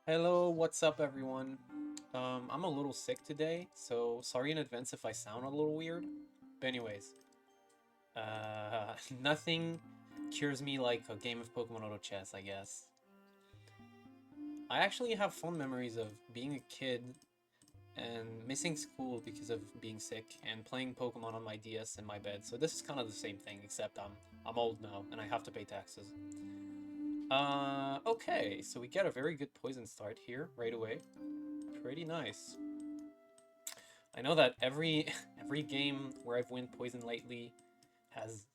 Hello, what's up, everyone? I'm a little sick today, so sorry in advance if I sound a little weird. But anyways, nothing cures me like a game of Pokemon Autochess, I guess. I actually have fond memories of being a kid and missing school because of being sick and playing Pokemon on my DS in my bed. So this is kind of the same thing, except I'm old now and I have to pay taxes. Okay, so we get a very good poison start here right away. Pretty nice. I know that every every game where I've won poison lately has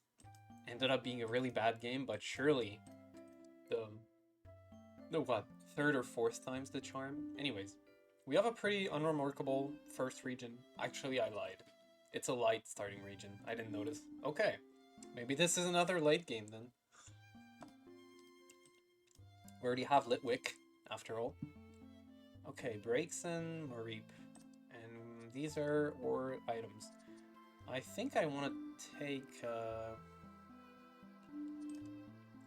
ended up being a really bad game, but surely the what, third or fourth time's the charm. Anyways, we have a pretty unremarkable first region. Actually, I lied. It's a light starting region. I didn't notice. Okay, maybe this is another late game then. We already have Litwick, after all. Okay, Breaks and Mareep. And these are our items. I think I want to take,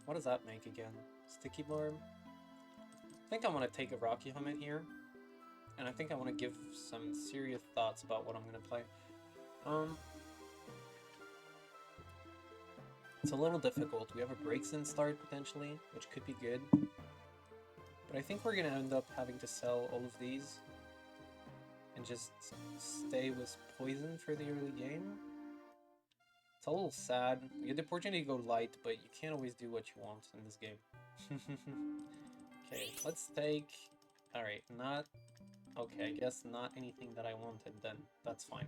what does that make again? Sticky Barb? I think I want to take a Rocky Helmet here. And I think I want to give some serious thoughts about what I'm going to play. It's a little difficult. We have a Breaks in start, potentially, which could be good. But I think we're going to end up having to sell all of these. And just stay with Poison for the early game. It's a little sad. You get the opportunity to go light, but you can't always do what you want in this game. Okay, let's take... Alright, not... Okay, I guess not anything that I wanted then. That's fine.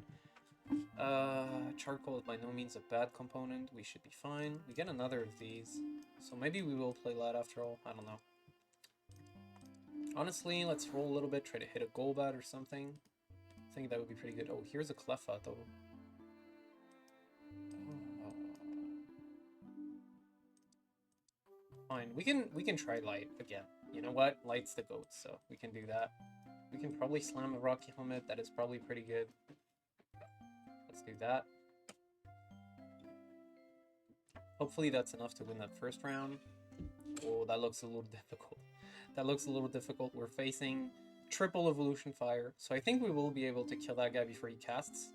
Charcoal is by no means a bad component. We should be fine. We get another of these. So maybe we will play light after all. I don't know. Honestly, let's roll a little bit. Try to hit a Golbat or something. I think that would be pretty good. Oh, here's a Cleffa, though. Fine, we can try light again. You know what? Light's the goat, so we can do that. We can probably slam a Rocky Helmet. That is probably pretty good. Let's do that. Hopefully that's enough to win that first round. Oh, that looks a little difficult. That looks a little difficult. We're facing triple Evolution Fire, so I think we will be able to kill that guy before he casts,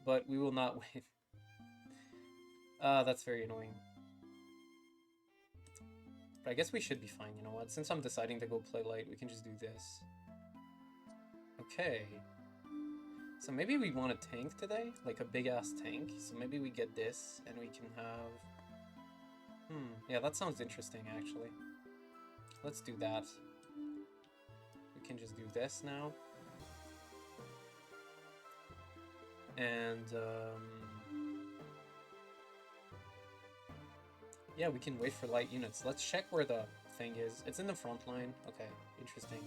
but we will not win. That's very annoying. But I guess we should be fine, you know what? Since I'm deciding to go play light, we can just do this. Okay. So maybe we want a tank today? Like a big-ass tank. So maybe we get this, and we can have... yeah, that sounds interesting, actually. Let's do that. We can just do this now. And, yeah, we can wait for light units. Let's check where the thing is. It's in the front line. Okay, interesting.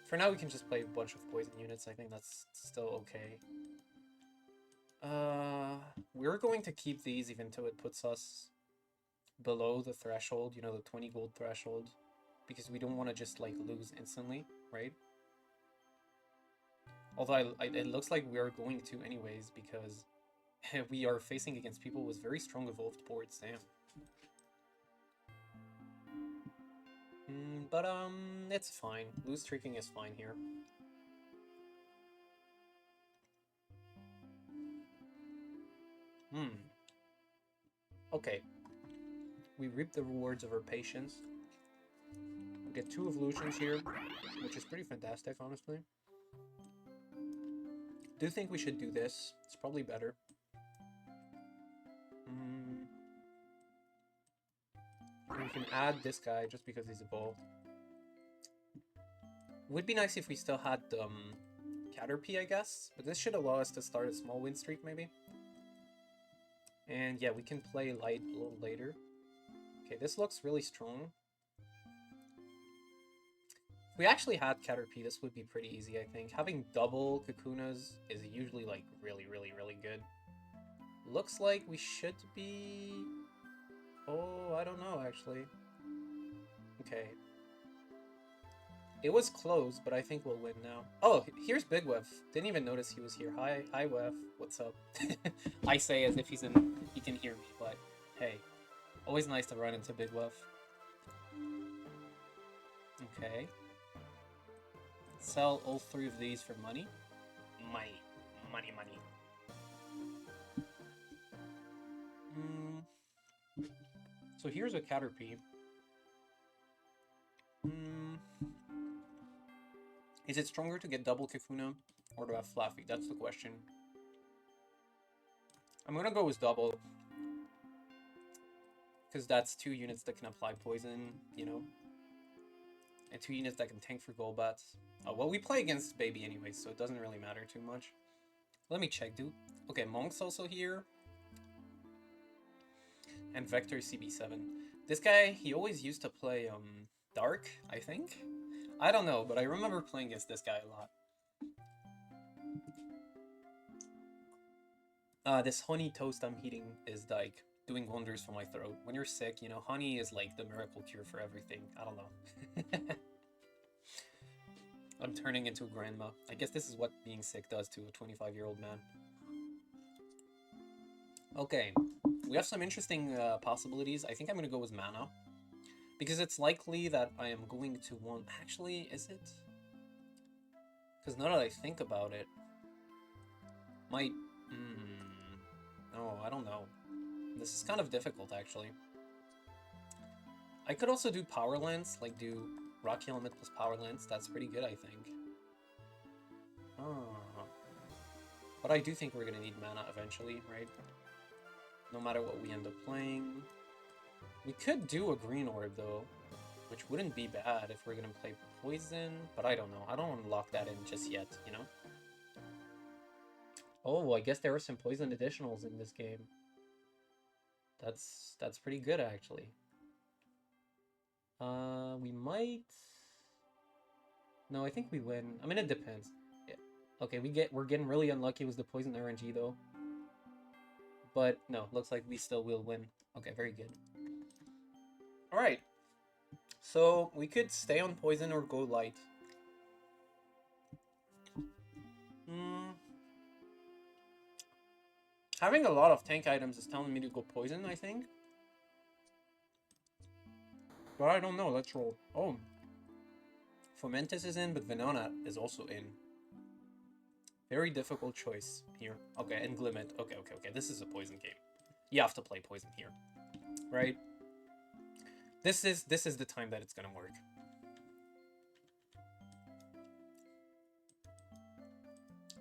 For now, we can just play a bunch of poison units. I think that's still okay. We're going to keep these even though it puts us below the threshold, you know, the 20 gold threshold. Because we don't want to just, like, lose instantly, right? Although it looks like we are going to anyways, because we are facing against people with very strong evolved boards, damn. But, it's fine. Lose streaking is fine here. Okay. We reap the rewards of our patience. We get 2 evolutions here, which is pretty fantastic, honestly. Do think we should do this. It's probably better. We can add this guy just because he's evolved. It would be nice if we still had Caterpie, I guess, but this should allow us to start a small win streak, maybe. And yeah, we can play light a little later. Okay, this looks really strong. If we actually had Caterpie, this would be pretty easy, I think. Having double Kakunas is usually, like, really, really, really good. Looks like we should be... Oh, I don't know, actually. Okay. It was close, but I think we'll win now. Oh, here's Big Wef. Didn't even notice he was here. Hi, Wef. What's up? I say as if he can hear me, but hey. Always nice to run into Big Wef. Okay. Sell all 3 of these for money. Money. Money, money. So here's a Caterpie. Is it stronger to get double Kifuna or to have Fluffy? That's the question. I'm gonna go with double. Because that's 2 units that can apply poison, you know? And 2 units that can tank for Golbats. Oh, well, we play against Baby anyway, so it doesn't really matter too much. Let me check, dude. Okay, Monk's also here. And Vector CB7. This guy, he always used to play Dark, I think? I don't know, but I remember playing against this guy a lot. This honey toast I'm eating is like doing wonders for my throat. When you're sick, you know, honey is like the miracle cure for everything. I don't know. I'm turning into a grandma. I guess this is what being sick does to a 25-year-old man. Okay, we have some interesting possibilities. I think I'm going to go with mana. Because it's likely that I am going to want... Actually, is it? Because now that I think about it... Might... No, I don't know. This is kind of difficult, actually. I could also do Power Lance, like do Rocky Helmet plus Power Lance. That's pretty good, I think. But I do think we're going to need mana eventually, right? No matter what we end up playing. We could do a Green Orb, though, which wouldn't be bad if we're going to play Poison, but I don't know. I don't want to lock that in just yet, you know? Oh, I guess there are some Poison additionals in this game. That's pretty good, actually. We might... No, I think we win. I mean, it depends. Yeah. Okay, we're getting really unlucky with the Poison RNG, though. But, no, looks like we still will win. Okay, very good. Alright. So, we could stay on Poison or go light. Having a lot of tank items is telling me to go Poison, I think. But I don't know, let's roll. Oh. Fomentis is in, but Venona is also in. Very difficult choice here. Okay, and Glimmet. Okay. This is a Poison game. You have to play Poison here. Right? This is the time that it's gonna work.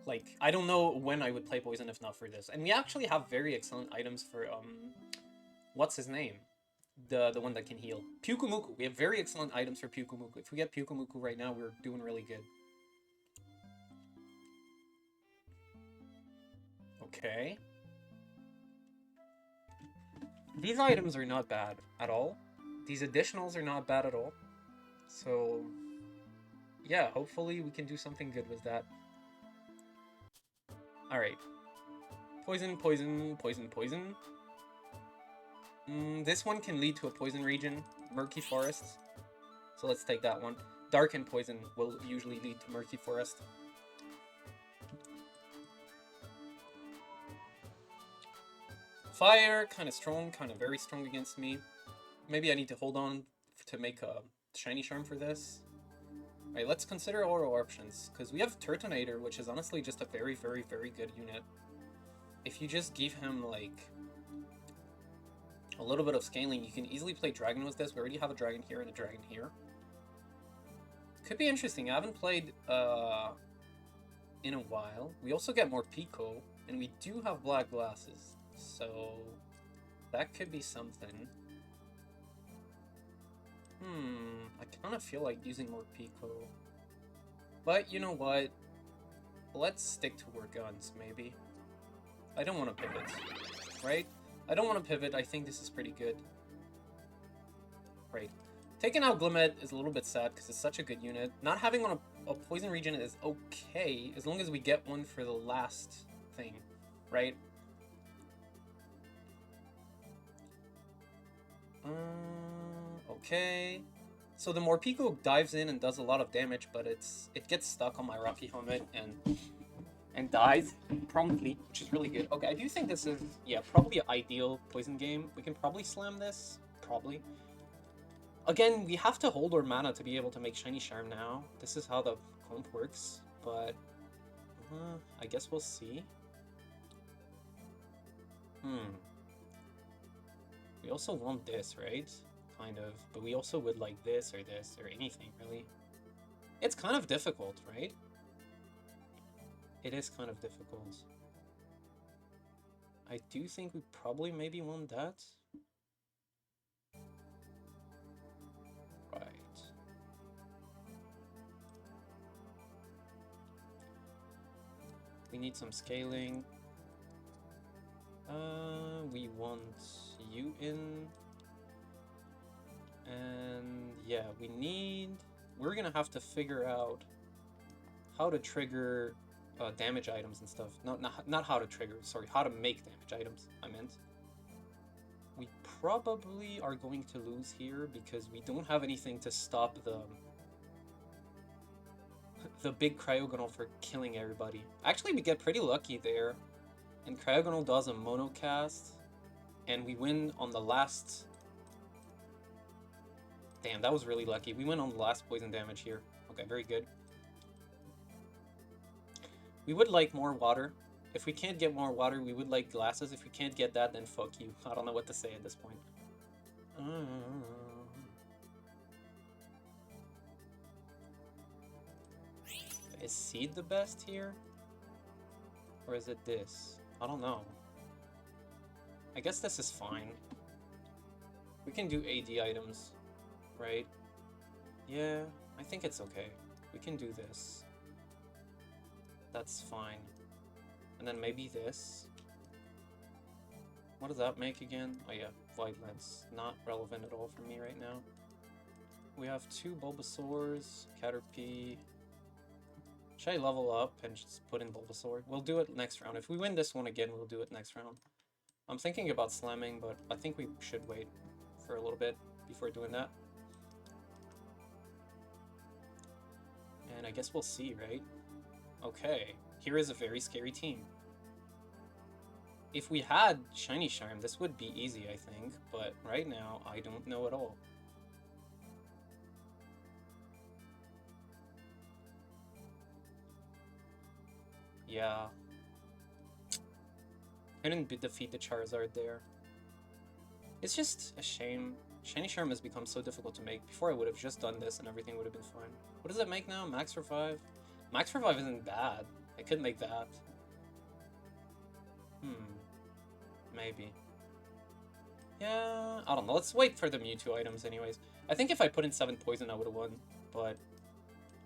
Like, I don't know when I would play Poison if not for this. And we actually have very excellent items for, what's his name? The one that can heal. Pyukumuku. We have very excellent items for Pyukumuku. If we get Pyukumuku right now, we're doing really good. Okay. These items are not bad at all. These additionals are not bad at all. So, yeah, hopefully we can do something good with that. Alright. Poison, poison, poison, poison. This one can lead to a poison region. Murky Forest. So let's take that one. Dark and poison will usually lead to Murky Forest. Fire, kind of strong, kind of very strong against me. Maybe I need to hold on to make a shiny charm for this. Alright, let's consider our options, because we have Turtonator, which is honestly just a very, very, very good unit. If you just give him, like, a little bit of scaling, you can easily play Dragon with this. We already have a Dragon here and a Dragon here. Could be interesting. I haven't played in a while. We also get more Pico, and we do have Black Glasses, so that could be something. I kind of feel like using more Pico. But you know what? Let's stick to our guns, maybe. I don't want to pivot, right? I don't want to pivot. I think this is pretty good. Right. Taking out Glimmet is a little bit sad because it's such a good unit. Not having on a poison region is okay as long as we get one for the last thing, right? Okay. So the Morpeko dives in and does a lot of damage, but it gets stuck on my Rocky Helmet and dies promptly, which is really good. Okay, I do think this is, yeah, probably an ideal poison game. We can probably slam this, probably. Again, we have to hold our mana to be able to make Shiny Charm now. This is how the comp works, but I guess we'll see. We also want this, right? Kind of, but we also would like this or anything, really. It's kind of difficult, right? It is kind of difficult. I do think we probably maybe want that. Right. We need some scaling. We want you in. And yeah, we're gonna have to figure out how to trigger damage items and stuff. Not how to trigger, sorry, how to make damage items, I meant. We probably are going to lose here because we don't have anything to stop the big Cryogonal for killing everybody. Actually, we get pretty lucky there, and Cryogonal does a monocast, and we win on the last... Damn, that was really lucky. We win on the last poison damage here. Okay, very good. We would like more water. If we can't get more water, we would like glasses. If we can't get that, then fuck you. I don't know what to say at this point. Is Seed the best here? Or is it this? I don't know. I guess this is fine. We can do AD items, right? Yeah, I think it's okay. We can do this. That's fine. And then maybe this. What does that make again? Oh yeah, Void Lens. Not relevant at all for me right now. We have 2 Bulbasaurs, Caterpie. Should I level up and just put in Bulbasaur? We'll do it next round. If we win this one again, we'll do it next round. I'm thinking about slamming, but I think we should wait for a little bit before doing that. And I guess we'll see, right? Okay, here is a very scary team. If we had Shiny Charm, this would be easy, I think, but right now, I don't know at all. Yeah. I didn't defeat the Charizard there. It's just a shame. Shiny Charm has become so difficult to make. Before I would have just done this and everything would have been fine. What does it make now? Max Revive? Max Revive isn't bad. I could make that. Maybe. Yeah, I don't know. Let's wait for the Mewtwo items anyways. I think if I put in 7 poison, I would have won. But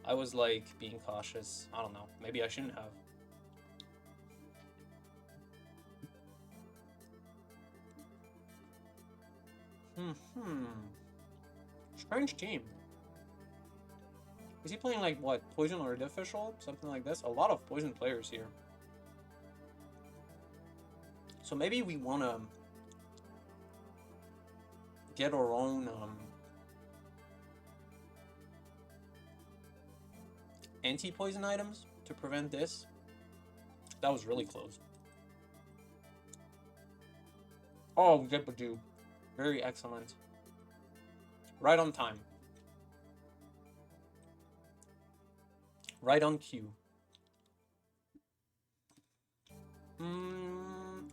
I was, like, being cautious. I don't know. Maybe I shouldn't have. Strange team. Is he playing, like, what? Poison or Artificial? Something like this? A lot of poison players here. So maybe we want to get our own anti-poison items to prevent this. That was really close. Oh, Zippadoo. Very excellent. Right on time. Right on cue.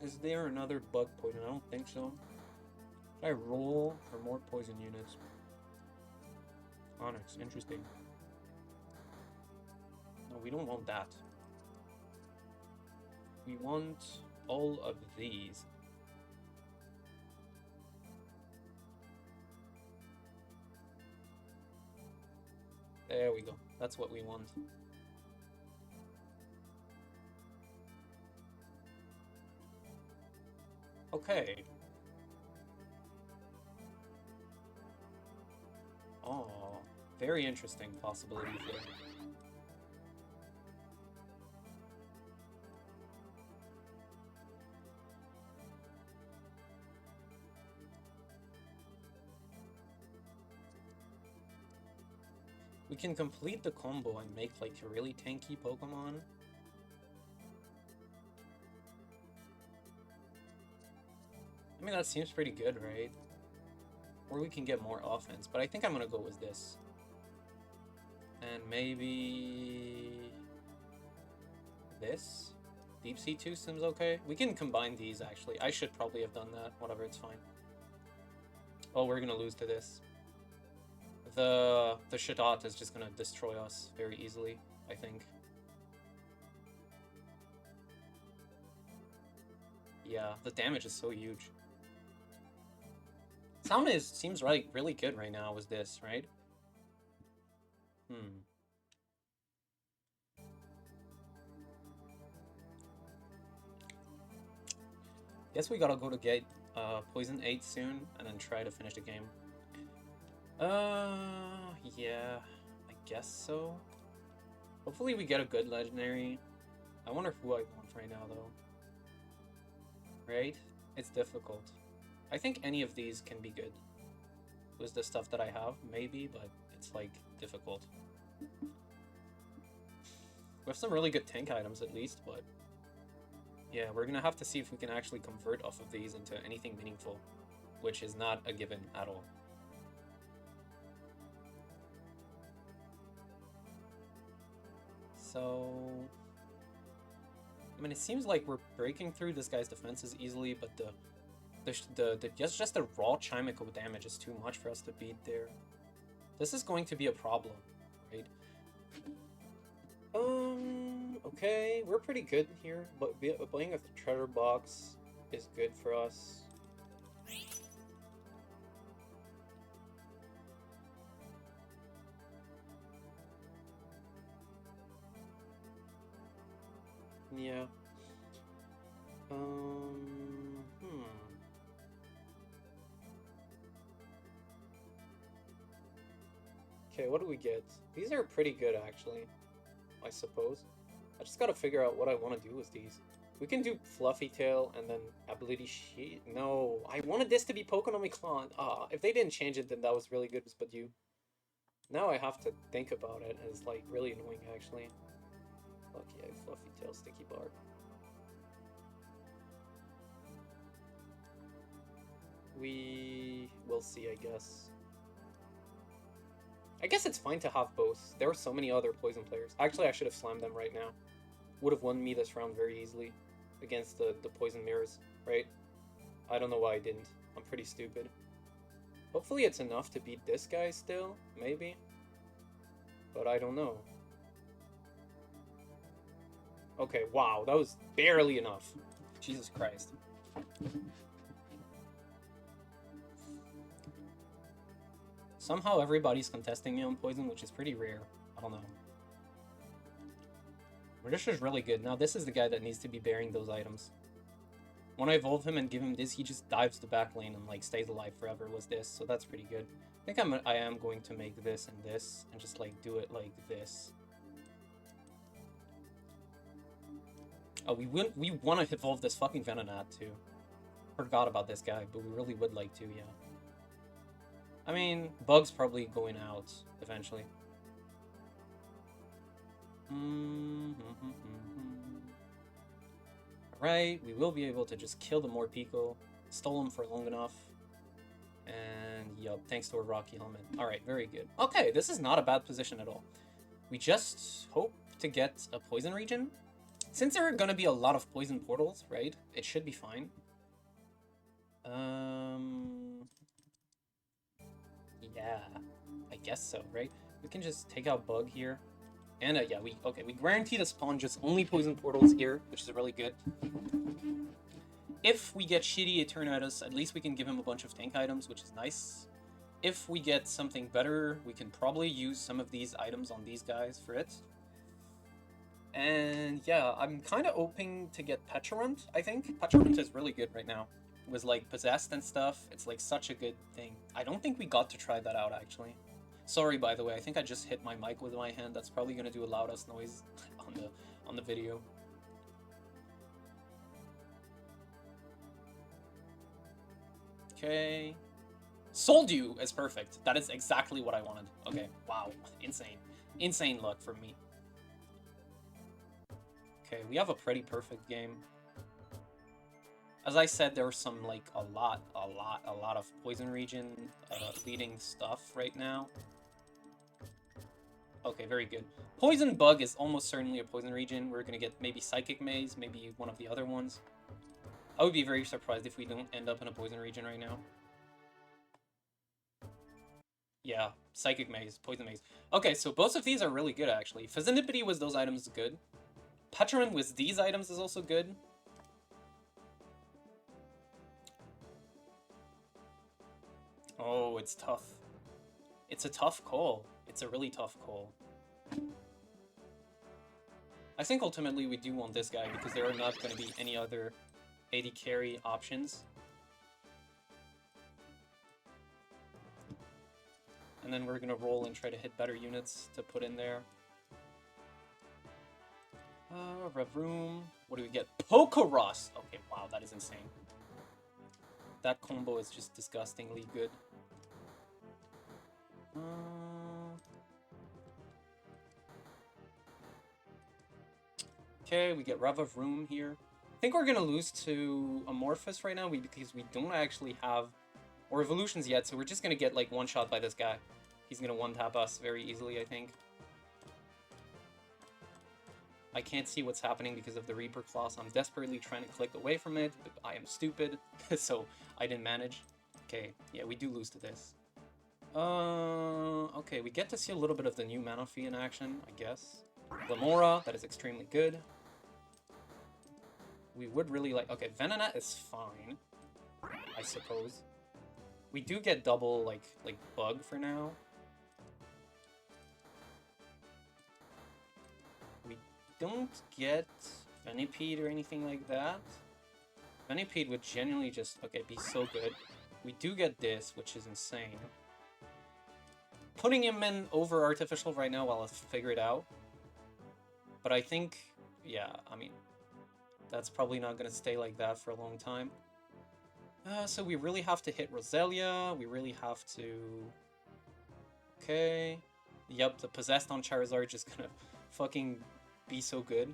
Is there another bug poison? I don't think so. Should I roll for more poison units? Onyx, interesting. No, we don't want that. We want all of these. There we go. That's what we want. Okay. Oh, very interesting possibility there. We can complete the combo and make like a really tanky Pokemon. I mean, that seems pretty good, right? Or we can get more offense, but I think I'm gonna go with this. And maybe this? Deep Sea 2 seems okay. We can combine these, actually. I should probably have done that. Whatever, it's fine. Oh, we're gonna lose to this. The Shadat is just gonna destroy us very easily, I think. Yeah, the damage is so huge. Sound seems really good right now with this, right? Guess we gotta go to get Poison 8 soon, and then try to finish the game. Yeah, I guess so. Hopefully we get a good legendary. I wonder who I want right now, though. Right? It's difficult. I think any of these can be good. With the stuff that I have, maybe, but it's, like, difficult. We have some really good tank items, at least, but... yeah, we're gonna have to see if we can actually convert off of these into anything meaningful, which is not a given at all. So... I mean, it seems like we're breaking through this guy's defenses easily, but just the raw Chimical damage is too much for us to beat there. This is going to be a problem, right? Okay, we're pretty good here, but playing with the treasure box is good for us. Yeah. Okay, what do we get? These are pretty good, actually, I suppose. I just gotta figure out what I want to do with these. We can do Fluffy Tail and then Ability Sheet. No, I wanted this to be Pokémon Clone. Ah, if they didn't change it, then that was really good, but you... now I have to think about it, and it's, like, really annoying, actually. Lucky Egg, Fluffy Tail, Sticky Bark. We will see, I guess. I guess it's fine to have both. There are so many other poison players. Actually, I should have slammed them right now. Would have won me this round very easily against the poison mirrors, right? I don't know why I didn't. I'm pretty stupid. Hopefully it's enough to beat this guy still, maybe. But I don't know. Okay, wow, that was barely enough. Jesus Christ. Somehow everybody's contesting me on poison, which is pretty rare. I don't know. This is really good. Now this is the guy that needs to be bearing those items. When I evolve him and give him this, he just dives the back lane and like stays alive forever with this, so that's pretty good. I think I am going to make this and just like do it like this. Oh, we want to evolve this fucking Venonat too. Forgot about this guy, but we really would like to, yeah. I mean, Bug's probably going out eventually. Alright, we will be able to just kill the Morpeko. Stole him for long enough. And, yup, thanks to a Rocky Helmet. Alright, very good. Okay, this is not a bad position at all. We just hope to get a Poison region. Since there are gonna be a lot of Poison portals, right? It should be fine. Yeah, I guess so, right? We can just take out Bug here. And, yeah, we guarantee to spawn just only Poison portals here, which is really good. If we get shitty Eternatus, at least we can give him a bunch of tank items, which is nice. If we get something better, we can probably use some of these items on these guys for it. And, yeah, I'm kind of hoping to get Petulant, I think. Petulant is really good right now. Was like possessed and stuff. It's like such a good thing. I don't think we got to try that out actually. Sorry, by the way, I think I just hit my mic with my hand. That's probably gonna do a loudest noise on the video. Okay. Soul Dew is perfect. That is exactly what I wanted. Okay, wow. Insane. Insane luck for me. Okay, we have a pretty perfect game. As I said, there were some, like, a lot of Poison Region leading stuff right now. Okay, very good. Poison Bug is almost certainly a Poison Region. We're gonna get maybe Psychic Maze, maybe one of the other ones. I would be very surprised if we don't end up in a Poison Region right now. Yeah, Psychic Maze, Poison Maze. Okay, so both of these are really good, actually. Physinipity with those items is good. Petriment with these items is also good. Oh, it's tough. It's a tough call. It's a really tough call. I think ultimately we do want this guy because there are not going to be any other AD carry options. And then we're going to roll and try to hit better units to put in there. Revroom. What do we get? Pokeros! Okay, wow, that is insane. That combo is just disgustingly good. Okay, we get Rev of Room here. I think we're gonna lose to Amorphous right now because we don't actually have or evolutions yet, so we're just gonna get like one shot by this guy. He's gonna one-tap us very easily, I think. I can't see what's happening because of the Reaper Claws. I'm desperately trying to click away from it, but I am stupid, so I didn't manage. Okay, yeah, we do lose to this. Okay, we get to see a little bit of the new Manaphy in action, I guess. Glamora, that is extremely good. We would really like... Okay, Venonat is fine, I suppose. We do get double, like Bug for now. We don't get Venipede or anything like that. Venipede would genuinely just, okay, be so good. We do get this, which is insane. Putting him in over Artificial right now while I figure it out. But I think, yeah, I mean, that's probably not going to stay like that for a long time. So we really have to hit Roselia. We really have to... Okay. Yep, the Possessed on Charizard just gonna fucking be so good.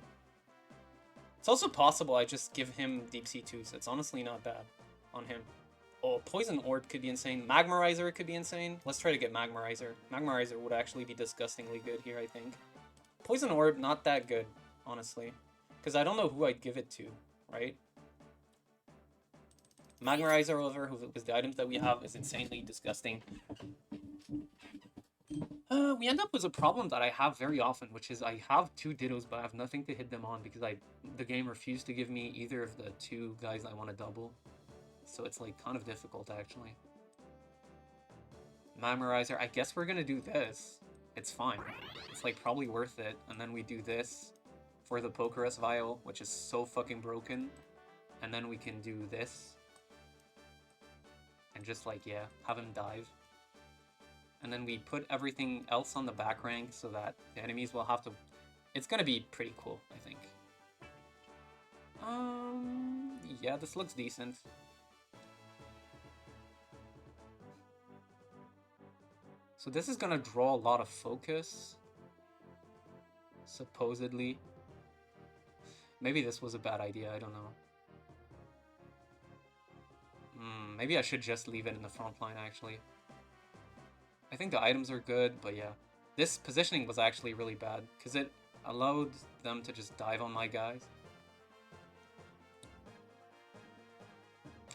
It's also possible I just give him Deep Sea Tooth. It's honestly not bad on him. Oh, Poison Orb could be insane. Magmarizer could be insane. Let's try to get Magmarizer. Magmarizer would actually be disgustingly good here, I think. Poison Orb, not that good, honestly. Because I don't know who I'd give it to, right? Magmarizer, however, with the items that we have, is insanely disgusting. We end up with a problem that I have very often, which is I have two Dittos, but I have nothing to hit them on because the game refused to give me either of the two guys I want to double. So it's like kind of difficult, actually. Magmarizer, I guess we're gonna do this. It's fine. It's like probably worth it. And then we do this for the Pokerus Vial, which is so fucking broken. And then we can do this. And just like, yeah, have him dive. And then we put everything else on the back rank so that the enemies will have to... It's gonna be pretty cool, I think. Yeah, this looks decent. So this is gonna draw a lot of focus. Supposedly. Maybe this was a bad idea, I don't know. Maybe I should just leave it in the front line, actually. I think the items are good, but yeah. This positioning was actually really bad, because it allowed them to just dive on my guys.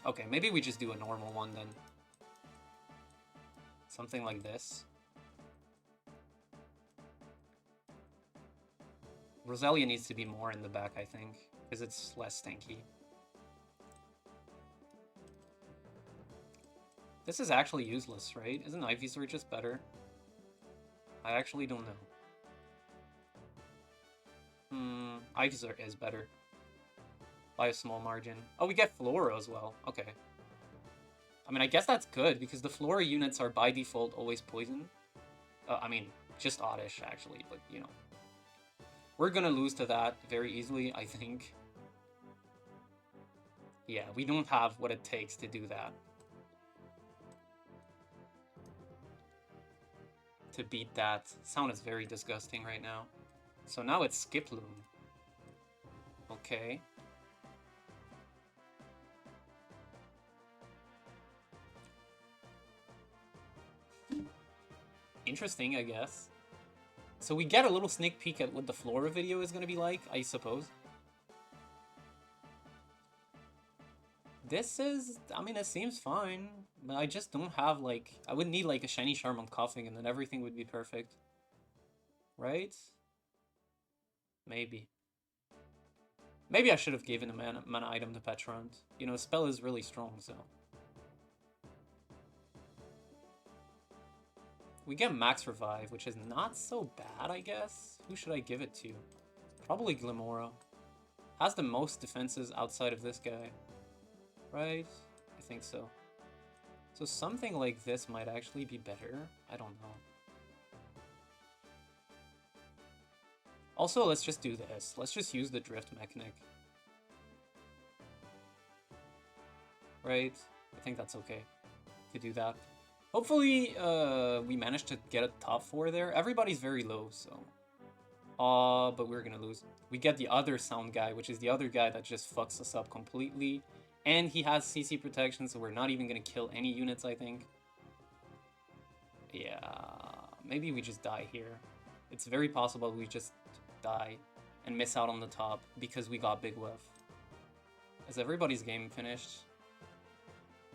Okay, maybe we just do a normal one then. Something like this. Roselia needs to be more in the back, I think, because it's less tanky. This is actually useless, right? Isn't Ivysaur just better? I actually don't know. Ivysaur is better. By a small margin. Oh, we get Flora as well. Okay. I mean, I guess that's good, because the Flora units are by default always poison. I mean, just Oddish, actually, but, you know. We're gonna lose to that very easily, I think. Yeah, we don't have what it takes to do that. To beat that. Sound is very disgusting right now. So now it's Skiploom. Okay. interesting, I guess. So we get a little sneak peek at what the Flora video is going to be like, I suppose. This is, I mean, it seems fine. But I just don't have, like, I would need, like, a shiny charm on Coughing, and then everything would be perfect. Right? Maybe. Maybe I should have given a mana item to Petrant. You know, spell is really strong, so. We get Max Revive, which is not so bad, I guess. Who should I give it to? Probably Glimora. Has the most defenses outside of this guy. Right? I think so. So something like this might actually be better. I don't know. Also, let's just do this. Let's just use the Drift mechanic. Right? I think that's okay to do that. Hopefully, we managed to get a top 4 there. Everybody's very low, so... but we're gonna lose. We get the other sound guy, which is the other guy that just fucks us up completely. And he has CC protection, so we're not even gonna kill any units, I think. Yeah, maybe we just die here. It's very possible we just die and miss out on the top because we got Big Whiff. Is everybody's game finished?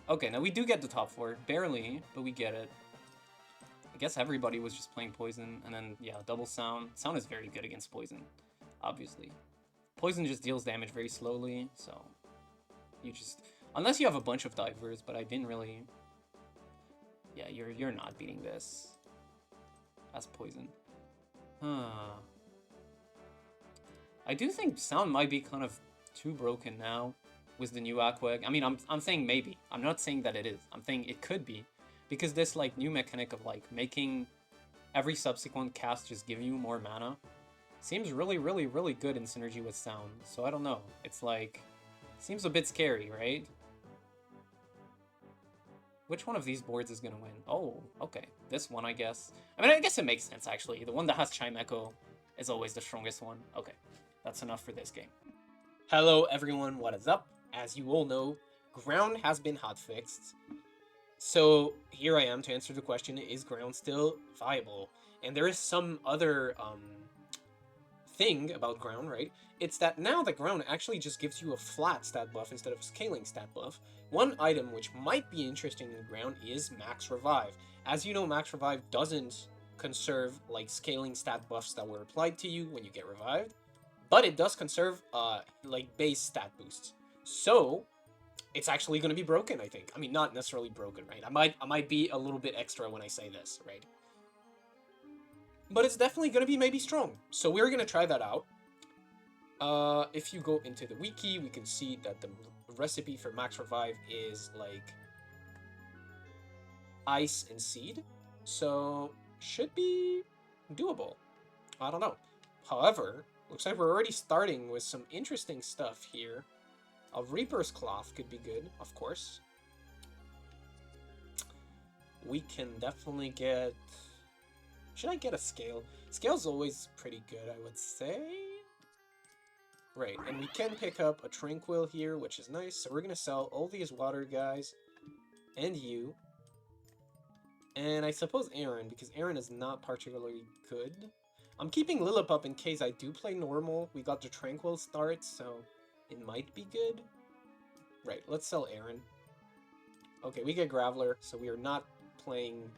Okay, now we do get the top 4. Barely, but we get it. I guess everybody was just playing Poison, and then, yeah, double Sound. Sound is very good against Poison, obviously. Poison just deals damage very slowly, so... You just... Unless you have a bunch of divers, but I didn't really... Yeah, you're not beating this. As Poison. I do think Sound might be kind of too broken now with the new Aquag. I mean, I'm saying maybe. I'm not saying that it is. I'm saying it could be. Because this, like, new mechanic of, like, making every subsequent cast just give you more mana seems really, really, really good in synergy with Sound. So I don't know. It's like... Seems a bit scary, right? Which one of these boards is gonna win? Oh, okay. This one, I guess. I mean, I guess it makes sense, actually. The one that has Chime Echo is always the strongest one. Okay, that's enough for this game. Hello, everyone. What is up? As you all know, Ground has been hotfixed. So here I am to answer the question, is Ground still viable? And there is some other thing about Ground, right? It's that now the Ground actually just gives you a flat stat buff instead of a scaling stat buff. One item which might be interesting in Ground is Max Revive. As you know, Max Revive doesn't conserve like scaling stat buffs that were applied to you when you get revived, but it does conserve like base stat boosts. So it's actually going to be broken, I think. I mean, not necessarily broken, right? I might be a little bit extra when I say this, right? But it's definitely going to be maybe strong. So we're going to try that out. If you go into the wiki, we can see that the recipe for Max Revive is like Ice and Seed. So should be doable. I don't know. However, looks like we're already starting with some interesting stuff here. A Reaper's Cloth could be good, of course. We can definitely get... Should I get a Scale? Scale's always pretty good, I would say. Right, and we can pick up a Tranquil here, which is nice. So we're going to sell all these water guys and you. And I suppose Aaron, because Aaron is not particularly good. I'm keeping Lillipup in case I do play normal. We got the Tranquil start, so it might be good. Right, let's sell Aaron. Okay, we get Graveler, so we are not playing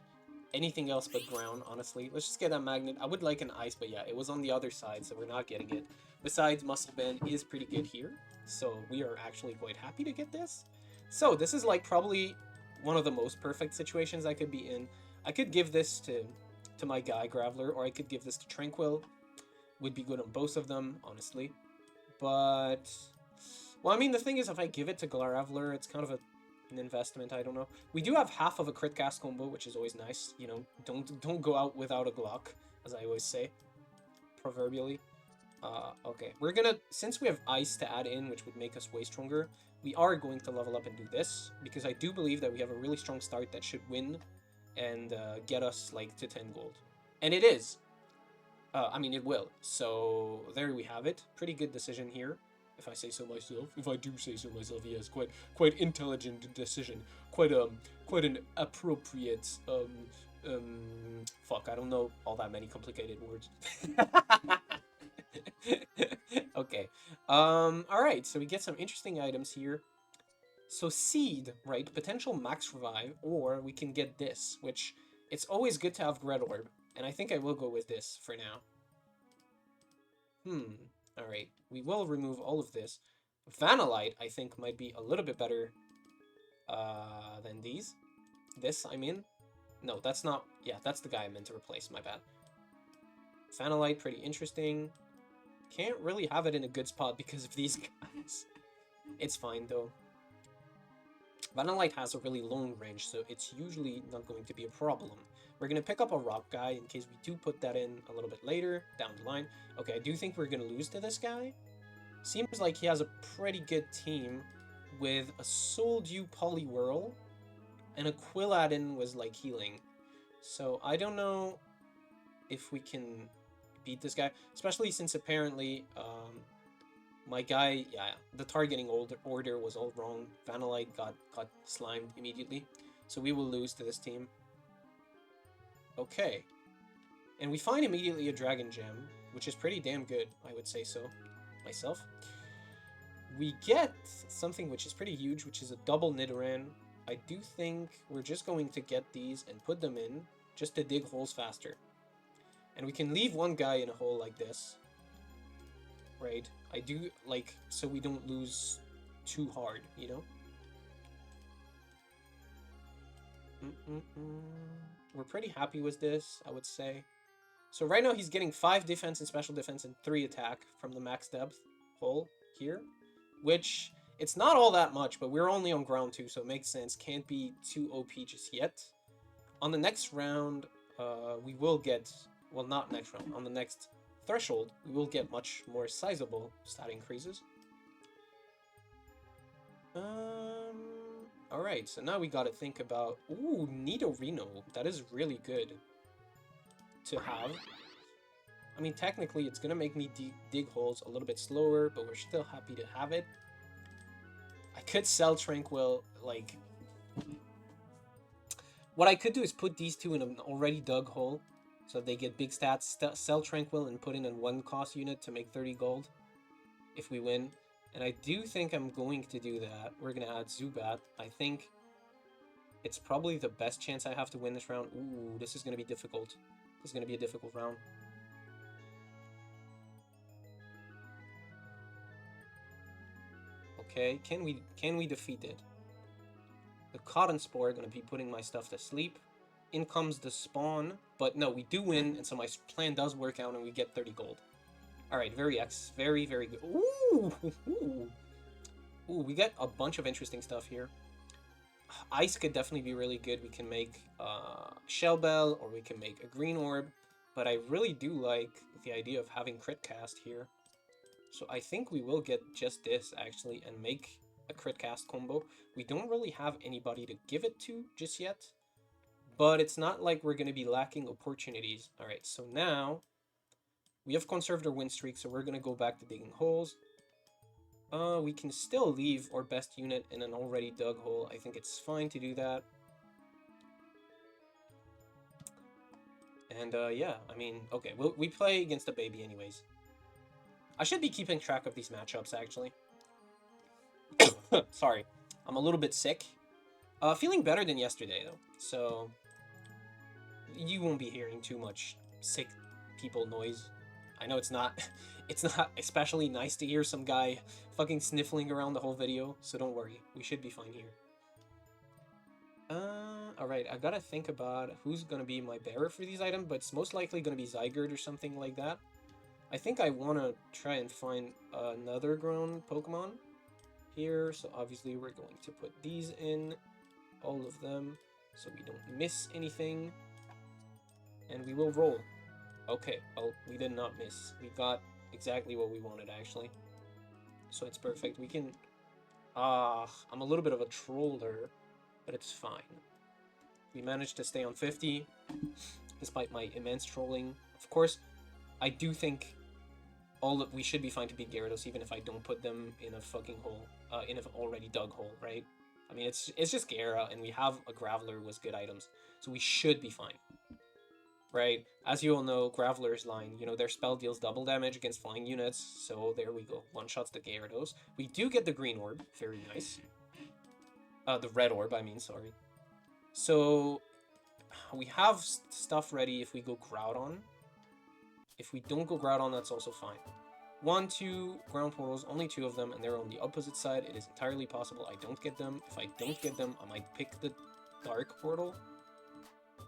anything else but Ground, honestly. Let's just get that Magnet. I would like an Ice, but yeah, it was on the other side, so we're not getting it. Besides, Muscle Band is pretty good here, so we are actually quite happy to get this. So this is like probably one of the most perfect situations I could be in. I could give this to my guy, Graveler, or I could give this to Tranquil. Would be good on both of them, honestly. But, well, I mean, the thing is, if I give it to Graveler, it's kind of an investment, I don't know. We do have half of a Critcast combo, which is always nice. You know, don't go out without a Glock, as I always say, proverbially. Okay, we're gonna, since we have Ice to add in, which would make us way stronger, we are going to level up and do this, because I do believe that we have a really strong start that should win and get us, like, to 10 gold. And it is. I mean, it will. So, there we have it. Pretty good decision here, if I say so myself. If I do say so myself, yes, quite intelligent decision. Quite an appropriate Fuck, I don't know all that many complicated words. Okay. Alright, so we get some interesting items here. So seed, right? Potential max revive, or we can get this, which it's always good to have Red Orb. And I think I will go with this for now. Alright. We will remove all of this. Vanillite, I think, might be a little bit better than these. This, I mean. No, that's not... Yeah, that's the guy I meant to replace, my bad. Vanillite, pretty interesting. Can't really have it in a good spot because of these guys. It's fine, though. Vanillite has a really long range, so it's usually not going to be a problem. We're going to pick up a rock guy in case we do put that in a little bit later, down the line. Okay, I do think we're going to lose to this guy. Seems like he has a pretty good team with a Soldew Poliwhirl, and a Quilladin was like healing. So I don't know if we can beat this guy, especially since apparently my guy, yeah, the targeting order was all wrong. Vanillite got slimed immediately, so we will lose to this team. Okay, and we find immediately a Dragon Gem, which is pretty damn good, I would say so myself. We get something which is pretty huge, which is a double Nidoran. I do think we're just going to get these and put them in just to dig holes faster. And we can leave one guy in a hole like this. Right? I do, like, so we don't lose too hard, you know? We're pretty happy with this, I would say. So right now he's getting 5 defense and special defense and 3 attack from the max depth hole here. Which, it's not all that much, but we're only on ground 2, so it makes sense. Can't be too OP just yet. On the next round, we will get... Well, not next round. On the next threshold, we will get much more sizable stat increases. Alright, so now we gotta think about... Ooh, Nidorino. That is really good to have. I mean, technically, it's gonna make me dig holes a little bit slower, but we're still happy to have it. I could sell Tranquil, like... What I could do is put these two in an already dug hole, so they get big stats, sell Tranquil, and put in a 1 cost unit to make 30 gold, if we win. And I do think I'm going to do that. We're gonna add Zubat. I think it's probably the best chance I have to win this round. Ooh, this is gonna be difficult. This is gonna be a difficult round. Okay, can we defeat it? The Cotton Spore gonna be putting my stuff to sleep. In comes the spawn, but no, we do win, and so my plan does work out, and we get 30 gold. All right, very good. Ooh, we get a bunch of interesting stuff here. Ice could definitely be really good. We can make Shell Bell, or we can make a Green Orb, but I really do like the idea of having Critcast here. So I think we will get just this, actually, and make a Critcast combo. We don't really have anybody to give it to just yet, but it's not like we're going to be lacking opportunities. All right, so now we have conserved our win streak, so we're going to go back to digging holes. We can still leave our best unit in an already dug hole. I think it's fine to do that. And yeah, I mean, okay, we play against a baby anyways. I should be keeping track of these matchups, actually. Sorry, I'm a little bit sick. Feeling better than yesterday, though, so you won't be hearing too much sick people noise. I know it's not especially nice to hear some guy fucking sniffling around the whole video, so don't worry, we should be fine here. Alright, I gotta think about who's gonna be my bearer for these items, but it's most likely gonna be Zygarde or something like that. I think I want to try and find another grown Pokemon here, so obviously we're going to put these in, all of them, so we don't miss anything, and we will roll. Okay, well, we did not miss. We got exactly what we wanted, actually, so it's perfect. We can... I'm a little bit of a troller, but it's fine. We managed to stay on 50, despite my immense trolling. Of course, I do think we should be fine to beat Gyarados, even if I don't put them in a fucking hole, in an already dug hole, right? I mean, it's just Gyara, and we have a Graveler with good items, so we should be fine. right? As you all know, Graveler's line, you know, their spell deals double damage against flying units, so there we go. One-shots the Gyarados. We do get the green orb, very nice. The red orb, I mean, sorry. So, we have stuff ready if we go Groudon. If we don't go Groudon, that's also fine. 1, 2 ground portals, only 2 of them, and they're on the opposite side. It is entirely possible I don't get them. If I don't get them, I might pick the dark portal.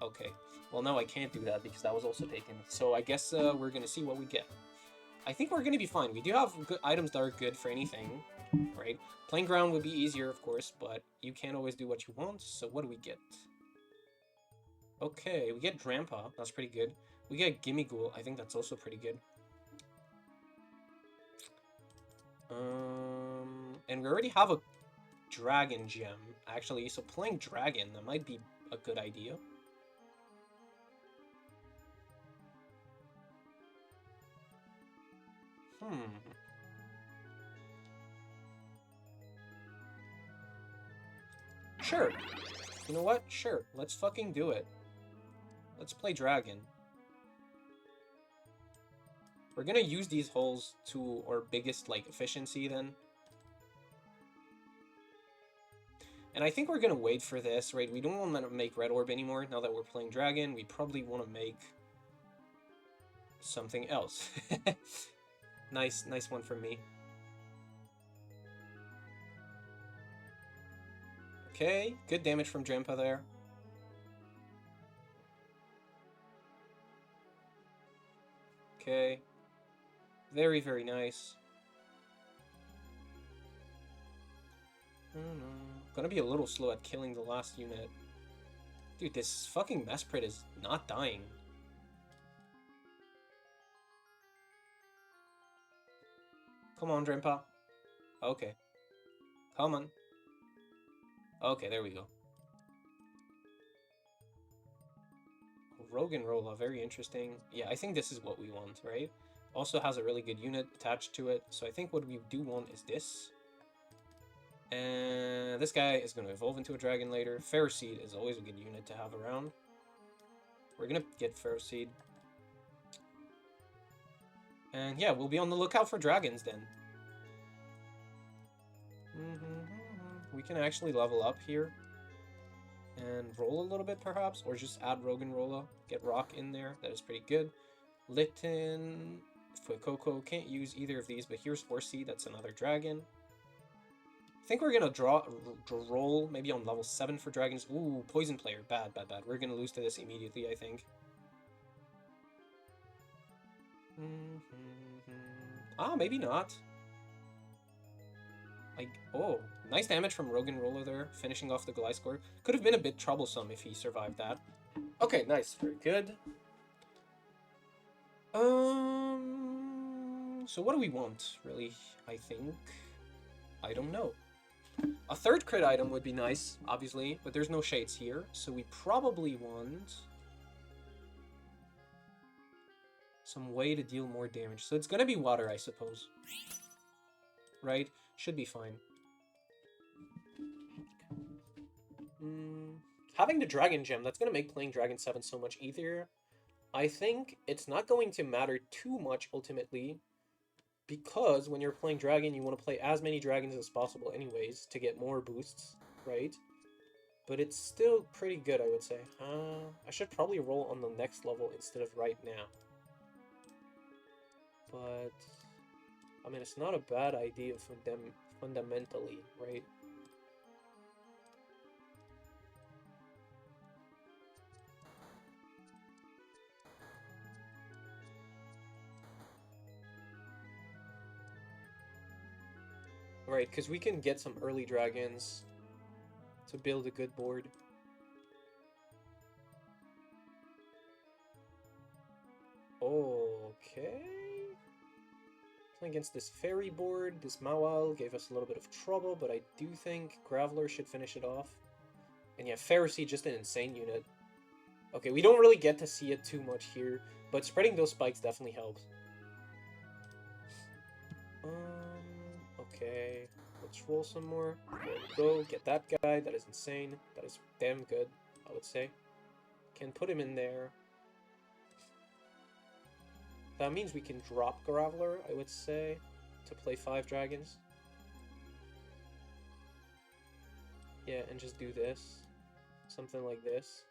Okay. Well, no, I can't do that because that was also taken. So I guess we're going to see what we get. I think we're going to be fine. We do have good items that are good for anything, right? Playing ground would be easier, of course, but you can't always do what you want. So what do we get? Okay, we get Drampa. That's pretty good. We get Gimmighoul. I think that's also pretty good. And we already have a Dragon Gem, actually. So playing Dragon, that might be a good idea. Sure. You know what? Sure. Let's fucking do it. Let's play Dragon. We're gonna use these holes to our biggest, like, efficiency then. And I think we're gonna wait for this, right? We don't want to make Red Orb anymore now that we're playing Dragon. We probably want to make something else. Nice one from me. Okay, good damage from Drampa there. Okay. Very, very nice. Gonna be a little slow at killing the last unit. Dude, this fucking Mesprit is not dying. Come on, Drampa. Okay. Come on. Okay, there we go. Roggenrola, very interesting. Yeah, I think this is what we want, right? Also has a really good unit attached to it, so I think what we do want is this. And this guy is going to evolve into a dragon later. Ferroseed is always a good unit to have around. We're going to get Ferroseed. And yeah, we'll be on the lookout for dragons then. We can actually level up here. And roll a little bit perhaps, or just add Roggenrola. Get Rock in there, that is pretty good. Litten, Fuecoco, can't use either of these, but here's Horsey, that's another dragon. I think we're gonna roll maybe on level 7 for dragons. Ooh, Poison Player, bad. We're gonna lose to this immediately, I think. Ah, maybe not. Like, oh, nice damage from Roggenrola there, finishing off the Gliscor. Could have been a bit troublesome if he survived that. Okay, nice, very good. So what do we want, really, I think? I don't know. A third crit item would be nice, obviously, but there's no shades here, so we probably want some way to deal more damage. So it's gonna be water, I suppose. Right? Should be fine. Having the Dragon Gem, that's gonna make playing Dragon 7 so much easier. I think it's not going to matter too much, ultimately, because when you're playing Dragon, you want to play as many dragons as possible anyways to get more boosts, right? But it's still pretty good, I would say. I should probably roll on the next level instead of right now. But, I mean, it's not a bad idea from them fundamentally, right? Right, because we can get some early dragons to build a good board. Okay. Playing against this fairy board, this Mawile gave us a little bit of trouble, but I do think Graveler should finish it off. And yeah, Ferroseed, just an insane unit. Okay, we don't really get to see it too much here, but spreading those spikes definitely helps. Okay, let's roll some more. There we go, get that guy, that is insane. That is damn good, I would say. Can put him in there. That means we can drop Graveler, I would say, to play 5 dragons. Yeah, and just do this. Something like this.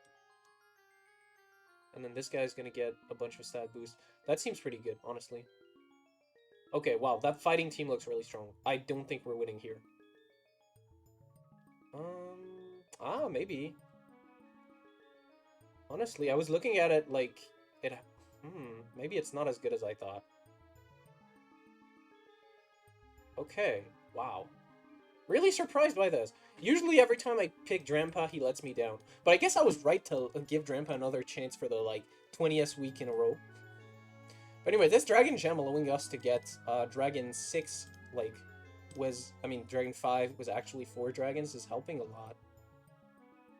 And then this guy's gonna get a bunch of stat boosts. That seems pretty good, honestly. Okay, wow, that fighting team looks really strong. I don't think we're winning here. Maybe. Honestly, I was looking at it like maybe it's not as good as I thought. Okay, wow. Really surprised by this. Usually every time I pick Drampa, he lets me down. But I guess I was right to give Drampa another chance for the, like, 20th week in a row. But anyway, this Dragon Gem allowing us to get Dragon 6, like, Dragon 5 was actually 4 dragons is helping a lot.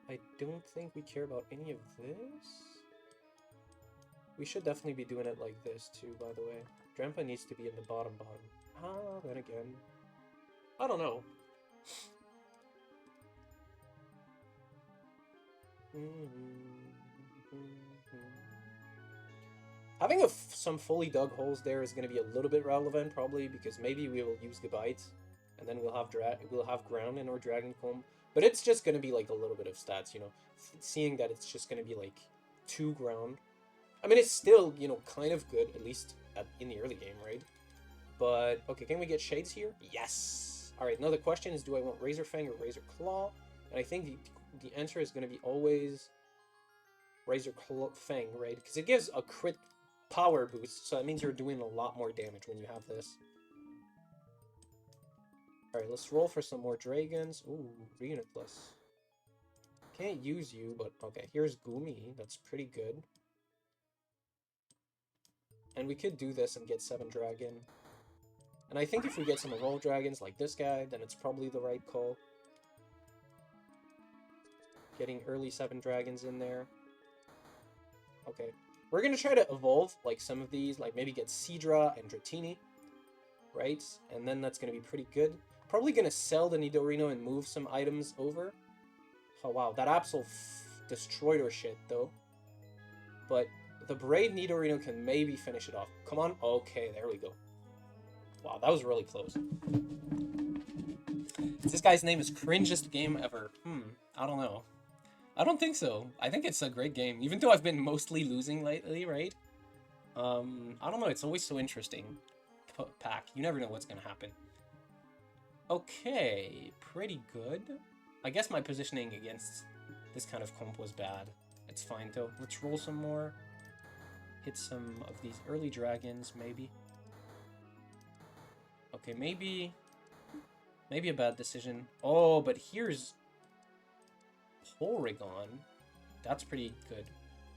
I don't think we care about any of this. We should definitely be doing it like this, too, by the way. Drampa needs to be in the bottom. Then again. I don't know. Having some fully dug holes there is going to be a little bit relevant, probably, because maybe we will use the bite, and then we'll have ground in our Dragon Comb. But it's just going to be like a little bit of stats, you know, seeing that it's just going to be like 2 ground. I mean, it's still, you know, kind of good, at least in the early game, right? But, okay, can we get Shades here? Yes! Alright, now the question is, do I want Razor Fang or Razor Claw? And I think the answer is going to be always Razor Fang, right? Because it gives a crit power boost, so that means you're doing a lot more damage when you have this. Alright, let's roll for some more dragons. Ooh, Reunit Plus. Can't use you, but okay, here's Gumi. That's pretty good. And we could do this and get 7 dragon. And I think if we get some evolved dragons like this guy, then it's probably the right call. Getting early 7 dragons in there. Okay. We're going to try to evolve like some of these, like maybe get Seadra and Dratini. Right? And then that's going to be pretty good. Probably going to sell the Nidorino and move some items over. Oh wow, that Absol destroyed our shit though. But the Brave Nidorino can maybe finish it off. Come on. Okay, there we go. Wow, that was really close. This guy's name is cringest game ever. I don't know. I don't think so. I think it's a great game, even though I've been mostly losing lately, right? I don't know, it's always so interesting. Pack, you never know what's gonna happen. Okay, pretty good. I guess my positioning against this kind of comp was bad. It's fine though. Let's roll some more. Hit some of these early dragons, maybe. Okay, maybe a bad decision. Oh, but here's Porygon. That's pretty good.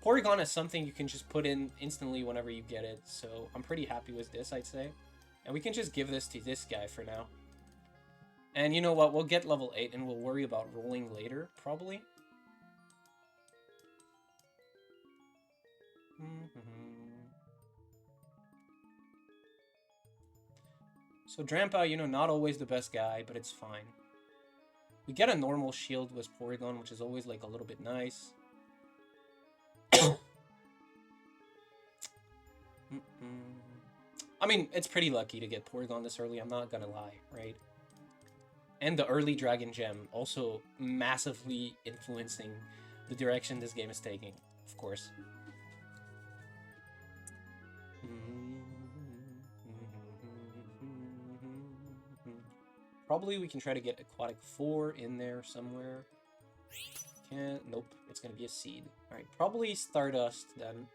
Porygon is something you can just put in instantly whenever you get it, so I'm pretty happy with this, I'd say. And we can just give this to this guy for now. And you know what? We'll get level 8 and we'll worry about rolling later, probably. So Drampa, you know, not always the best guy, but it's fine. We get a normal shield with Porygon, which is always, like, a little bit nice. I mean, it's pretty lucky to get Porygon this early, I'm not gonna lie, right? And the early Dragon Gem also massively influencing the direction this game is taking, of course. Probably we can try to get Aquatic 4 in there somewhere. Can't. Nope. It's going to be a seed. Alright, probably Stardust then.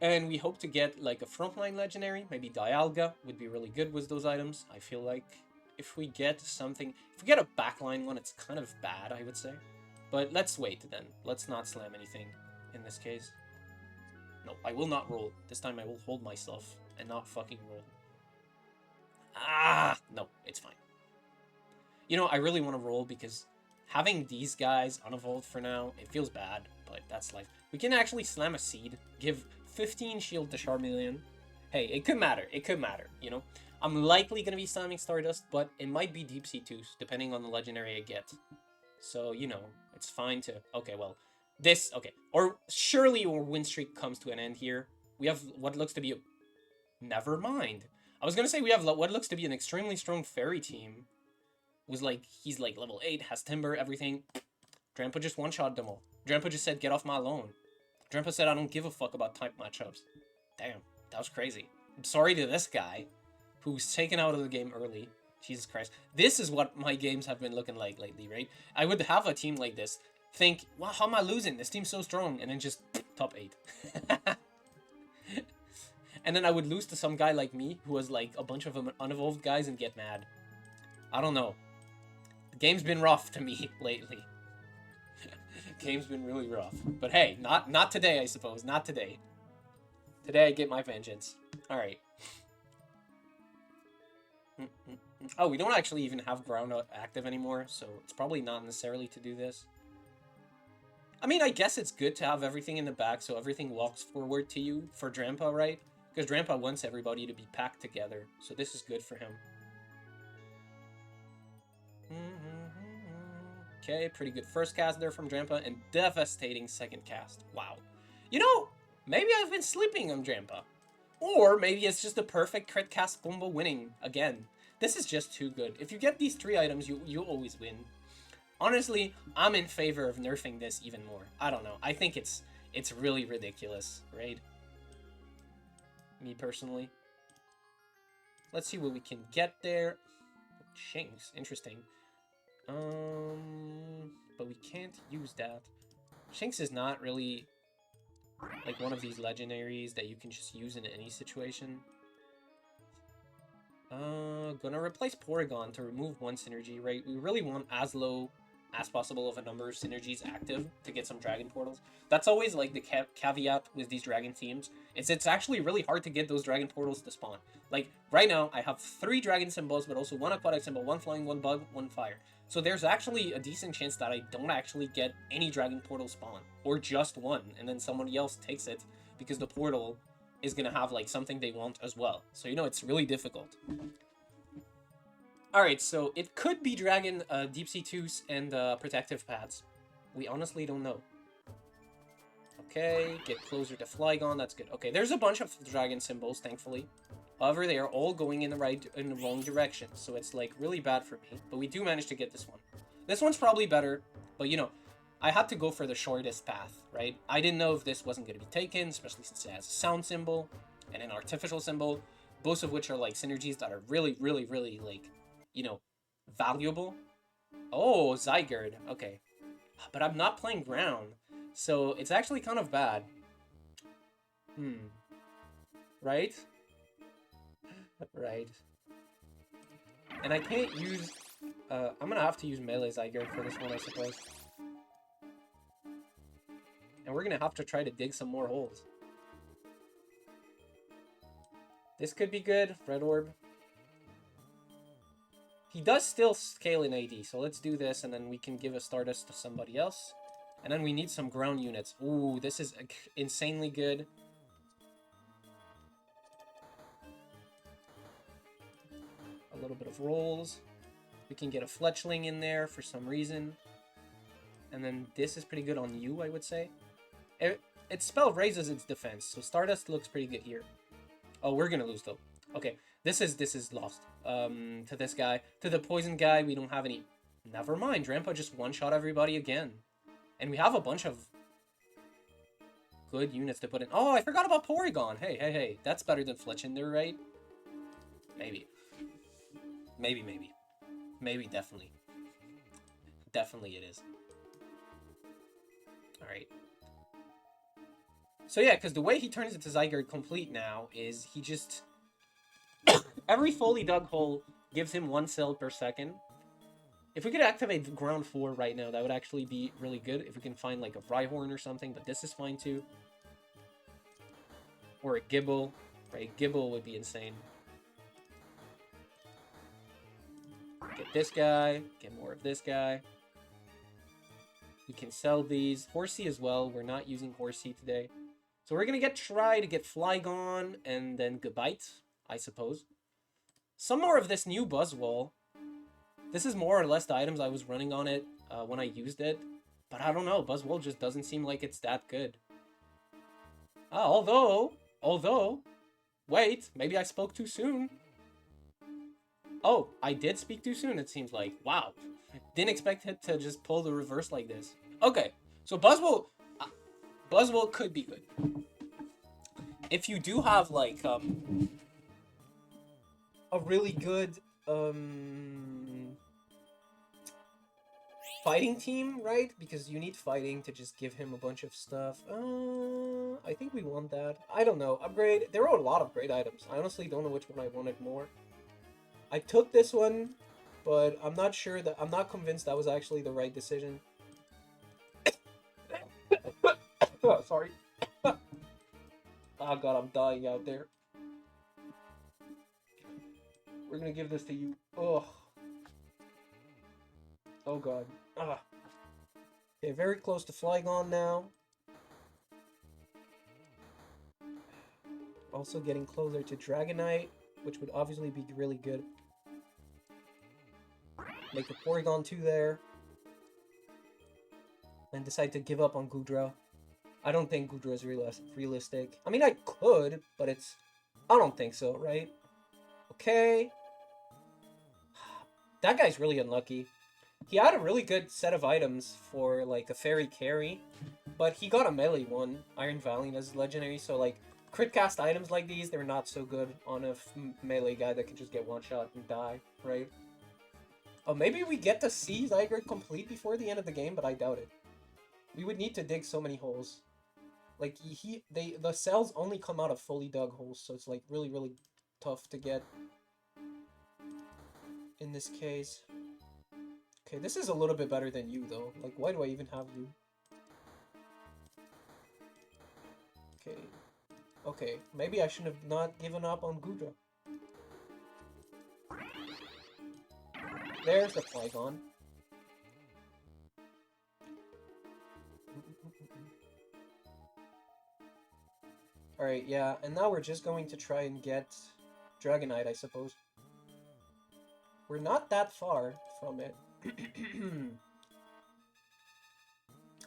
And we hope to get like a frontline legendary. Maybe Dialga would be really good with those items. I feel like if we get something... If we get a backline one, it's kind of bad, I would say. But let's wait then. Let's not slam anything in this case. No, I will not roll. This time I will hold myself and not fucking roll. No, it's fine. You know, I really want to roll because having these guys unevolved for now, it feels bad, but that's life. We can actually slam a seed, give 15 shield to Charmeleon. Hey, it could matter. It could matter, you know? I'm likely going to be slamming Stardust, but it might be Deep Sea Tooth, depending on the legendary I get. So, you know, it's fine to... Okay, well, this... Okay. Or surely our win streak comes to an end here. We have what looks to be a... Never mind. I was gonna say we have what looks to be an extremely strong fairy team. Was like, he's like level 8, has timber, everything. Drampa just one-shot them all. Drampa just said, get off my lawn. Drampa said, I don't give a fuck about type matchups. Damn, that was crazy. I'm sorry to this guy, who's taken out of the game early. Jesus Christ. This is what my games have been looking like lately, right? I would have a team like this, think, wow, how am I losing? This team's so strong, and then just top 8. And then I would lose to some guy like me, who was like a bunch of unevolved guys, and get mad. I don't know. The game's been rough to me lately. Game's been really rough. But hey, not today, I suppose. Not today. Today I get my vengeance. Alright. Oh, we don't actually even have ground active anymore, so it's probably not necessarily to do this. I mean, I guess it's good to have everything in the back so everything walks forward to you for Drampa, right? Because Drampa wants everybody to be packed together, so this is good for him. Okay, pretty good first cast there from Drampa, and devastating second cast. Wow. You know, maybe I've been sleeping on Drampa. Or maybe it's just a perfect Critcast combo winning again. This is just too good. If you get these 3 items, you always win. Honestly, I'm in favor of nerfing this even more. I don't know. I think it's really ridiculous, right? Me personally. Let's see what we can get there. Shinx, interesting. But we can't use that. Shinx is not really like one of these legendaries that you can just use in any situation. Gonna replace Porygon to remove 1 synergy, right? We really want as low as possible of a number of synergies active to get some Dragon Portals. That's always like the caveat with these Dragon teams. It's actually really hard to get those Dragon Portals to spawn. Like, right now, I have 3 Dragon symbols, but also 1 Aquatic symbol, 1 Flying, 1 Bug, 1 Fire. So there's actually a decent chance that I don't actually get any Dragon Portal spawn. Or just 1, and then somebody else takes it because the portal is gonna have, like, something they want as well. So, you know, it's really difficult. Alright, so it could be Dragon, Deep Sea Tooth, and Protective Pads. We honestly don't know. Okay, get closer to Flygon, that's good. Okay, there's a bunch of Dragon symbols, thankfully. However, they are all going in the wrong direction, so it's, like, really bad for me. But we do manage to get this one. This one's probably better, but, you know, I had to go for the shortest path, right? I didn't know if this wasn't going to be taken, especially since it has a sound symbol and an artificial symbol, both of which are, like, synergies that are really, really, really, like, you know, valuable. Oh, Zygarde. Okay. But I'm not playing ground, so it's actually kind of bad. Right? Right. And I can't use... I'm gonna have to use Melee Zygarde for this one, I suppose. And we're gonna have to try to dig some more holes. This could be good. Red Orb. He does still scale in AD, so let's do this, and then we can give a Stardust to somebody else. And then we need some ground units. Ooh, this is insanely good. A little bit of rolls. We can get a Fletchling in there for some reason. And then this is pretty good on you, I would say. Its spell raises its defense, so Stardust looks pretty good here. Oh, we're gonna lose, though. Okay, this is lost. To this guy. To the poison guy, we don't have any... Never mind, Drampa just one-shot everybody again. And we have a bunch of good units to put in. Oh, I forgot about Porygon. Hey. That's better than Fletchinder, right? Maybe. Maybe, definitely. Definitely it is. Alright. So yeah, because the way he turns into Zygarde complete now is he just... Every fully dug hole gives him 1 cell per second. If we could activate ground 4 right now, that would actually be really good. If we can find like a Rhyhorn or something, but this is fine too. Or a Gibble, right? Gibble would be insane. Get this guy, get more of this guy. We can sell these. Horsey as well, we're not using Horsey today. So we're gonna try to get Flygon and then Gabite, I suppose. Some more of this new Buzzwole. This is more or less the items I was running on it when I used it. But I don't know, Buzzwole just doesn't seem like it's that good. Although, Although, wait, maybe I spoke too soon. Oh, I did speak too soon, it seems like. Wow. Didn't expect it to just pull the reverse like this. Okay, so Buzzwole could be good. If you do have, like, a really good, fighting team, right? Because you need fighting to just give him a bunch of stuff. I think we want that. I don't know. Upgrade. There were a lot of great items. I honestly don't know which one I wanted more. I took this one, but I'm not sure that... I'm not convinced that was actually the right decision. Oh, sorry. Oh god, I'm dying out there. We're gonna give this to you. Ugh. Oh god. Ah. Okay, very close to Flygon now. Also getting closer to Dragonite, which would obviously be really good. Make the Porygon 2 there. And decide to give up on Goodra. I don't think Goodra is realistic. I mean, I could, but it's... I don't think so, right? Okay. That guy's really unlucky. He had a really good set of items for, like, a fairy carry, but he got a melee one, Iron Valiant as legendary, so, like, Critcast items like these, they're not so good on a melee guy that can just get one-shot and die, right? Oh, maybe we get to see Zygarde complete before the end of the game, but I doubt it. We would need to dig so many holes. Like, the cells only come out of fully dug holes, so it's, like, really, really tough to get in this case. Okay, this is a little bit better than you, though. Like, why do I even have you? Okay. Okay, maybe I should have not given up on Goodra. There's the Flygon. Alright, yeah, and now we're just going to try and get Dragonite, I suppose. We're not that far from it.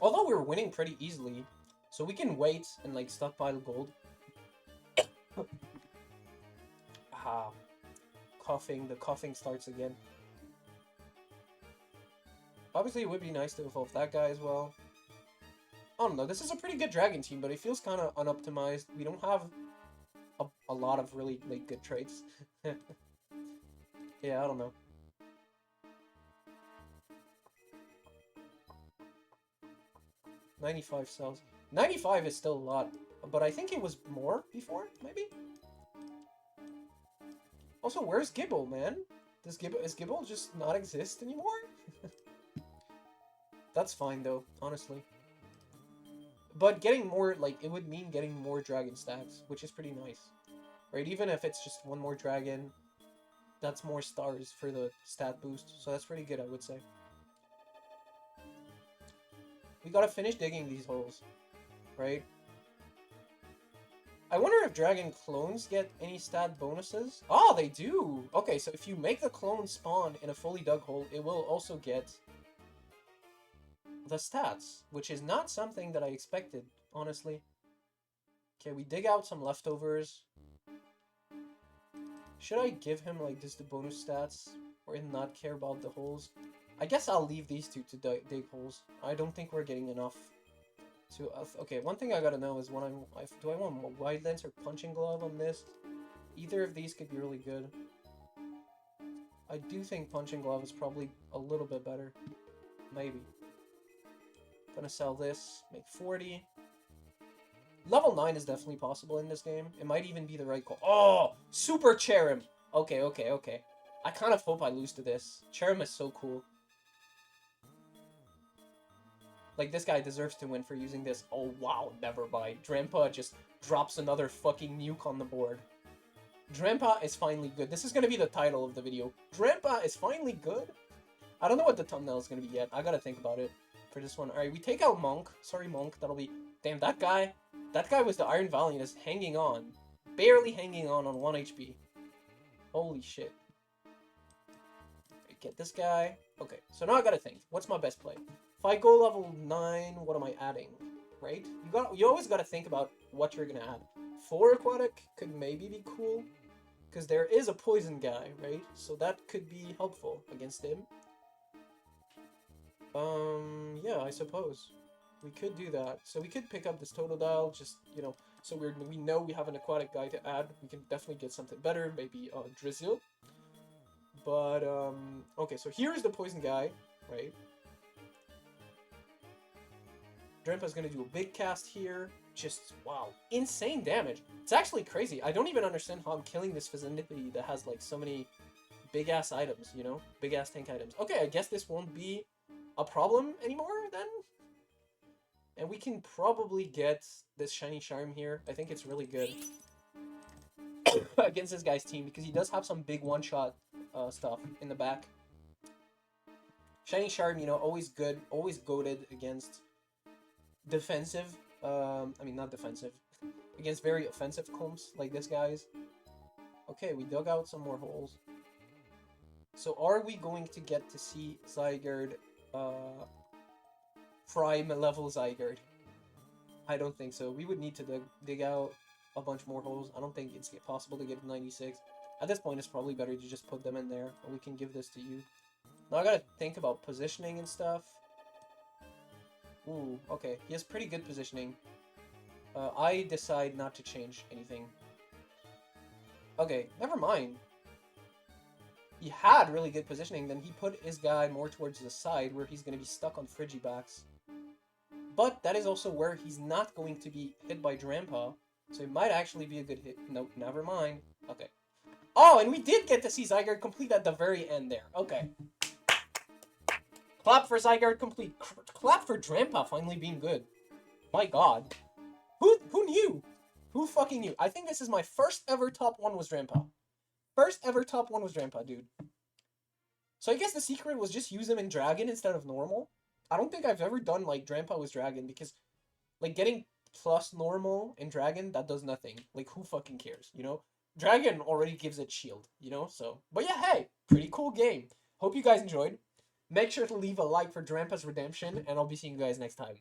Although we're winning pretty easily, so we can wait and, like, stockpile gold. Ah, coughing. The coughing starts again. Obviously, it would be nice to evolve that guy as well. I don't know. This is a pretty good dragon team, but it feels kind of unoptimized. We don't have a lot of really, like, good traits. Yeah, I don't know. $95 cells. 95 is still a lot, but I think it was more before, maybe? Also, where's Gibble, man? Is Gibble just not exist anymore? That's fine, though, honestly. But getting more, like, it would mean getting more dragon stats, which is pretty nice. Right, even if it's just one more dragon, that's more stars for the stat boost, so that's pretty good, I would say. We gotta finish digging these holes, right? I wonder if dragon clones get any stat bonuses? Oh, they do! Okay, so if you make the clone spawn in a fully dug hole, it will also get the stats, which is not something that I expected, honestly. Okay, we dig out some leftovers. Should I give him, like, just the bonus stats, or not care about the holes? I guess I'll leave these two to dig holes. I don't think we're getting enough to... okay, one thing I gotta know is do I want Wide Lens or Punching Glove on this? Either of these could be really good. I do think Punching Glove is probably a little bit better. Maybe. Gonna sell this, make 40. Level 9 is definitely possible in this game. It might even be the right call. Oh! Super Cherrim! Okay, okay, okay. I kind of hope I lose to this. Cherrim is so cool. Like, this guy deserves to win for using this. Oh, wow, never mind. Drampa just drops another fucking nuke on the board. Drampa is finally good. This is gonna be the title of the video. Drampa is finally good? I don't know what the thumbnail is gonna be yet. I gotta think about it for this one. Alright, we take out Monk. Sorry, Monk. That'll be... Damn, that guy was the Iron Valiant, is hanging on. Barely hanging on 1 HP. Holy shit. Right, get this guy. Okay, so now I gotta think. What's my best play? If I go level 9, what am I adding? Right? You always gotta think about what you're gonna add. 4 aquatic could maybe be cool. Because there is a poison guy, right? So that could be helpful against him. Yeah, I suppose. We could do that. So we could pick up this Totodile, just, you know, so we know we have an aquatic guy to add. We can definitely get something better, maybe Drizzle. But, okay, so here's the poison guy, right? Drampa's gonna do a big cast here. Just, wow, insane damage. It's actually crazy. I don't even understand how I'm killing this Fizzinity that has, like, so many big-ass items, you know? Big-ass tank items. Okay, I guess this won't be a problem anymore, then? And we can probably get this Shiny Charm here. I think it's really good against this guy's team, because he does have some big one-shot stuff in the back. Shiny Charm, you know, always good, always goated against defensive, I mean, not defensive, against very offensive clumps like this guy's. Okay, we dug out some more holes. So are we going to get to see Zygarde, prime level Zygarde? I don't think so. We would need to dig out a bunch more holes. I don't think it's possible to get 96. At this point, it's probably better to just put them in there, and we can give this to you. Now I gotta think about positioning and stuff. Ooh, okay. He has pretty good positioning. I decide not to change anything. Okay, never mind. He had really good positioning, then he put his guy more towards the side where he's going to be stuck on Frigibacks. But that is also where he's not going to be hit by Drampa, so it might actually be a good hit. Nope, never mind. Okay. Oh, and we did get to see Zygarde complete at the very end there. Okay. Clap for Zygarde complete. Clap for Drampa finally being good. My god. Who knew? Who fucking knew? I think this is my first ever top 1 was Drampa. First ever top 1 was Drampa, dude. So I guess the secret was just use him in Dragon instead of normal. I don't think I've ever done, like, Drampa with Dragon, because, like, getting plus normal in Dragon, that does nothing. Like, who fucking cares, you know? Dragon already gives it shield, you know? So, but yeah, hey, pretty cool game. Hope you guys enjoyed. Make sure to leave a like for Drampa's redemption, and I'll be seeing you guys next time.